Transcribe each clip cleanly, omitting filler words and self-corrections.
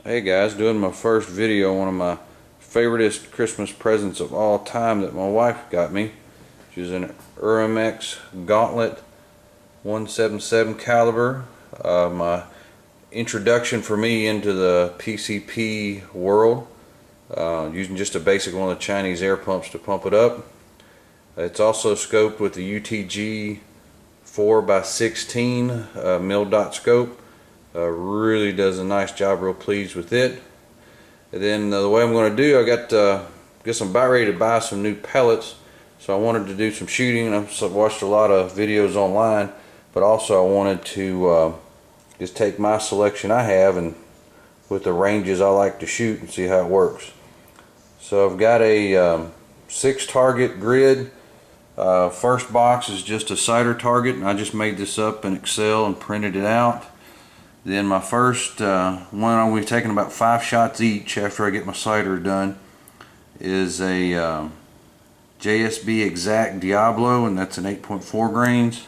Hey guys, doing my first video, one of my favoriteest Christmas presents of all time that my wife got me. She's an Uramex Gauntlet 177 caliber. My introduction for me into the PCP world, using just a basic one of the Chinese air pumps to pump it up. It's also scoped with the UTG 4x16 mil dot scope. Really does a nice job, real pleased with it. And then the way I'm going to do, I guess I'm about ready to buy some new pellets, so I wanted to do some shooting. I've watched a lot of videos online, but also I wanted to just take my selection I have and with the ranges I like to shoot and see how it works. So I've got a 6 target grid. First box is just a sighter target, and I just made this up in Excel and printed it out. Then my first one, I'll be taking about 5 shots each after I get my sighter done, is a JSB Exact Diablo, and that's an 8.4 grains.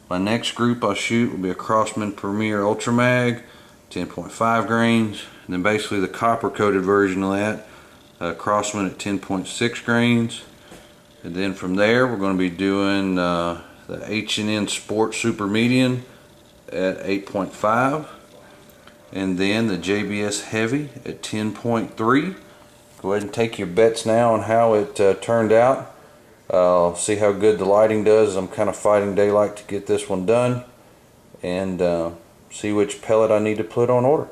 My next group I'll shoot will be a Crosman Premier Ultra Mag, 10.5 grains. And then basically the copper coated version of that, Crosman at 10.6 grains. And then from there we're going to be doing the H&N Sport Super Medium at 8.5, and then the JBS Heavy at 10.3. Go ahead and take your bets now on how it turned out. See how good the lighting does. I'm kind of fighting daylight to get this one done, and see which pellet I need to put on order.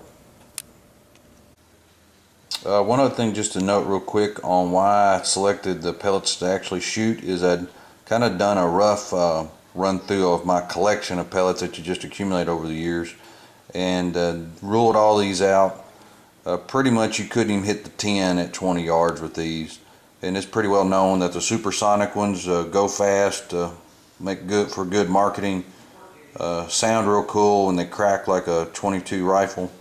One other thing just to note real quick on why I selected the pellets to actually shoot is I'd kind of done a rough run through of my collection of pellets that you just accumulate over the years, and ruled all these out. Pretty much you couldn't even hit the 10 at 20 yards with these, and it's pretty well known that the supersonic ones go fast, make good for good marketing, sound real cool, and they crack like a .22 rifle,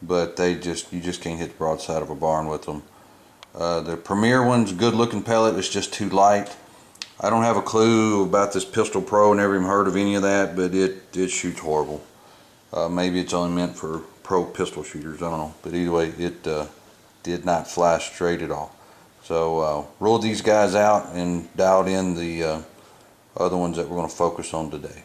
but you just can't hit the broadside of a barn with them. The Premier one's a good looking pellet, it's just too light. I don't have a clue about this Pistol Pro, never even heard of any of that, but it shoots horrible. Maybe it's only meant for pro pistol shooters, I don't know. But either way, it did not fly straight at all. So ruled these guys out and dialed in the other ones that we're going to focus on today.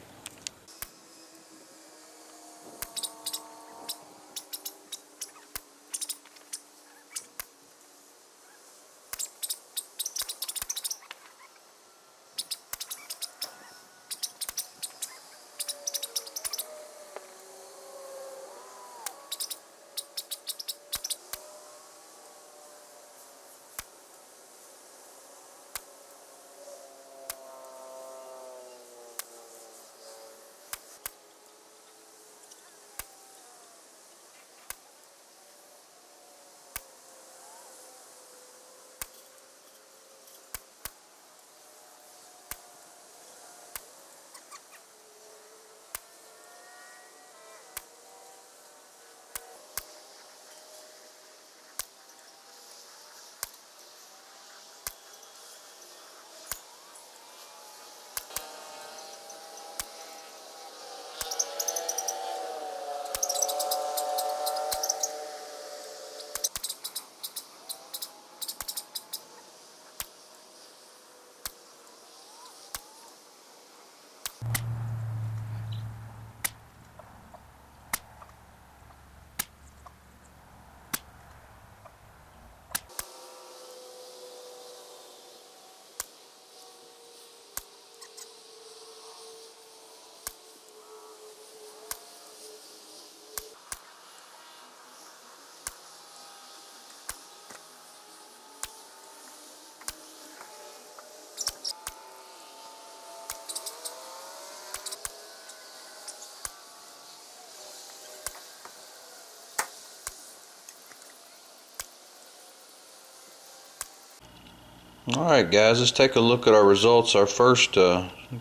Alright guys, let's take a look at our results. Our first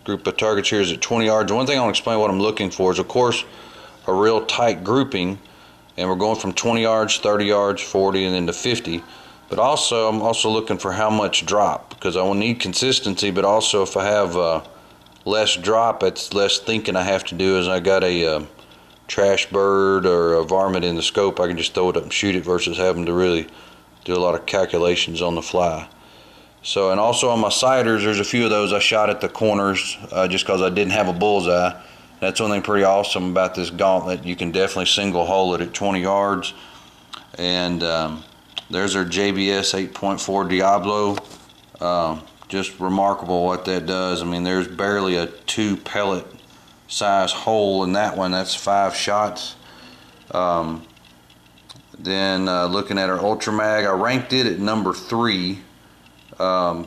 group of targets here is at 20 yards. One thing I want to explain what I'm looking for is, of course, a real tight grouping, and we're going from 20 yards, 30 yards, 40, and then to 50. But also, I'm also looking for how much drop, because I will need consistency, but also if I have less drop, it's less thinking I have to do, as I got a trash bird or a varmint in the scope, I can just throw it up and shoot it versus having to really do a lot of calculations on the fly. So, and also on my sighters, there's a few of those I shot at the corners just because I didn't have a bullseye. That's one thing pretty awesome about this gauntlet. You can definitely single hole it at 20 yards. And there's our JBS 8.4 Diablo. Just remarkable what that does. I mean, there's barely a 2 pellet size hole in that one. That's 5 shots. Then looking at our Ultramag, I ranked it at number 3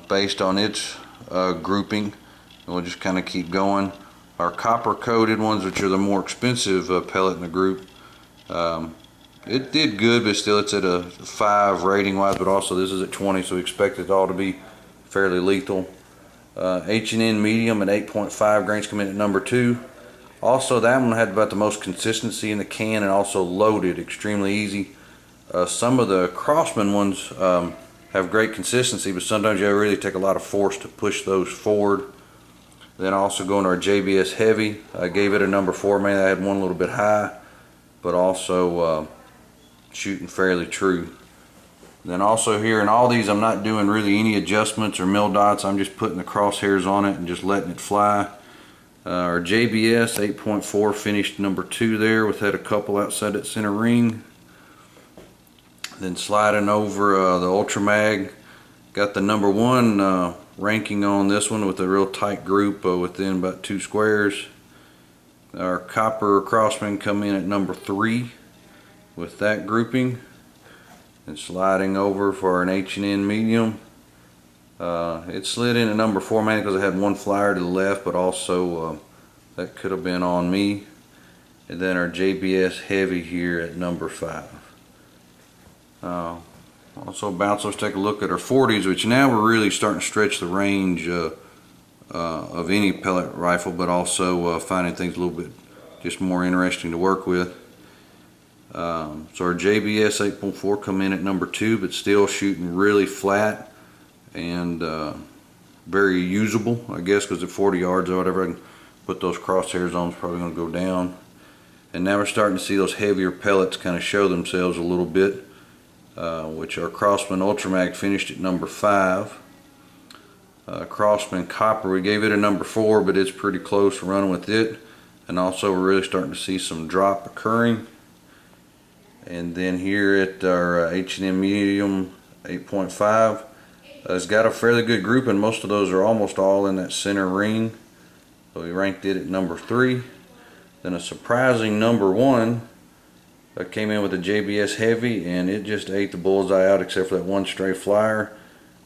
based on its grouping. And we'll just kind of keep going. Our copper coated ones, which are the more expensive pellet in the group, it did good, but still it's at a 5 rating wise, but also this is at 20, so we expect it all to be fairly lethal. H&N medium at 8.5 grains come in at number 2. Also, that one had about the most consistency in the can and also loaded extremely easy. Some of the Crosman ones have great consistency, but sometimes you really take a lot of force to push those forward. Then also going to our JBS Heavy, I gave it a number 4. Maybe I had one a little bit high, but also shooting fairly true. Then also here in all these, I'm not doing really any adjustments or mil dots. I'm just putting the crosshairs on it and just letting it fly. Our JBS 8.4 finished number 2 there, with had a couple outside that center ring. Then sliding over the Ultramag, got the number 1 ranking on this one with a real tight group within about 2 squares. Our copper Crossman come in at number 3 with that grouping. And sliding over for an H&N medium, it slid in at number 4 mainly because I had one flyer to the left, but also that could have been on me. And then our JBS Heavy here at number 5. Also bounce, let's take a look at our 40s, which now we're really starting to stretch the range of any pellet rifle, but also finding things a little bit just more interesting to work with. So our JBS 8.4 come in at number 2, but still shooting really flat and very usable, I guess, because at 40 yards or whatever I can put those crosshairs on, it's probably going to go down. And now we're starting to see those heavier pellets kind of show themselves a little bit, which our Crossman Ultramag finished at number 5. Crossman Copper, we gave it a number 4, but it's pretty close running with it. And also we're really starting to see some drop occurring. And then here at our H&M medium 8.5, it's got a fairly good group, and most of those are almost all in that center ring. So we ranked it at number 3. Then a surprising number 1 came in with a JBS Heavy, and it just ate the bullseye out except for that one stray flyer,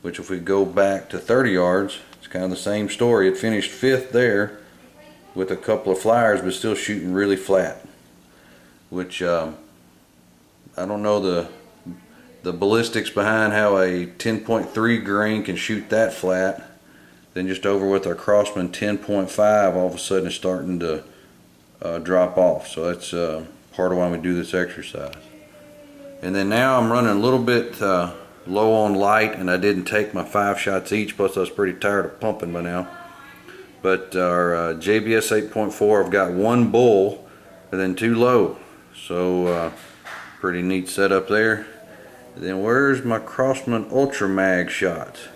which if we go back to 30 yards, it's kind of the same story. It finished 5th there with a couple of flyers, but still shooting really flat, which I don't know the ballistics behind how a 10.3 grain can shoot that flat. Then just over with our Crossman 10.5, all of a sudden it's starting to drop off. So that's part of why we do this exercise. And then now I'm running a little bit low on light, and I didn't take my 5 shots each, plus I was pretty tired of pumping by now. But our JBS 8.4, I've got 1 bull and then 2 low. So pretty neat setup there. Then where's my Crossman Ultramag shots?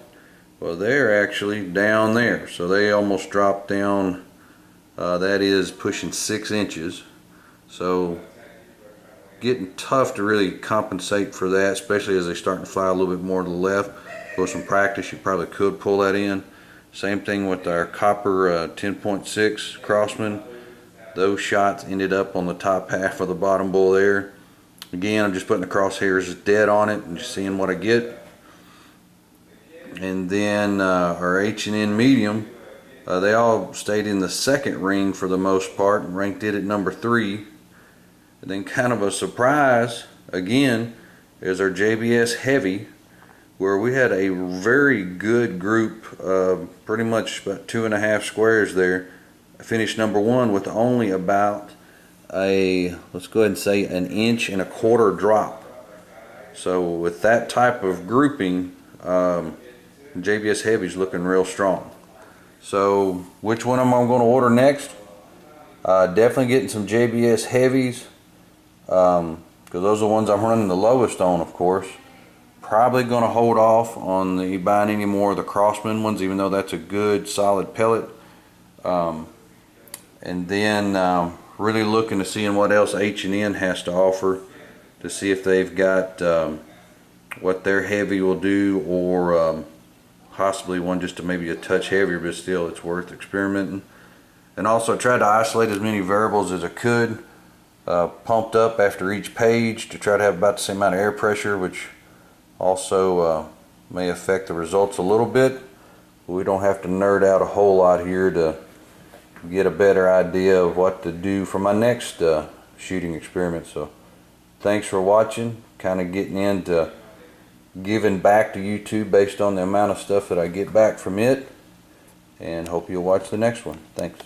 Well, they're actually down there, so they almost dropped down. That is pushing 6 inches, so getting tough to really compensate for that, especially as they start to fly a little bit more to the left. With some practice, you probably could pull that in. Same thing with our copper 10.6 Crossman. Those shots ended up on the top half of the bottom bull there. Again, I'm just putting the crosshairs dead on it and just seeing what I get. And then our H&N medium, they all stayed in the 2nd ring for the most part and ranked it at number 3. And then kind of a surprise again is our JBS Heavy, where we had a very good group, pretty much about 2.5 squares there. I finished number 1 with only about a, let's go ahead and say, 1.25 inch drop. So with that type of grouping, JBS Heavy's looking real strong. So which one am I going to order next? Definitely getting some JBS heavies, because those are the ones I'm running the lowest on, of course. Probably going to hold off on buying any more of the Crossman ones, even though that's a good solid pellet. And then really looking to seeing what else H&N has to offer, to see if they've got what their heavy will do, or possibly one just to maybe a touch heavier, but still it's worth experimenting. And also tried to isolate as many variables as I could, pumped up after each page to try to have about the same amount of air pressure, which also may affect the results a little bit. We don't have to nerd out a whole lot here to get a better idea of what to do for my next shooting experiment. So thanks for watching. Kind of getting into giving back to YouTube based on the amount of stuff that I get back from it, and hope you'll watch the next one. Thanks.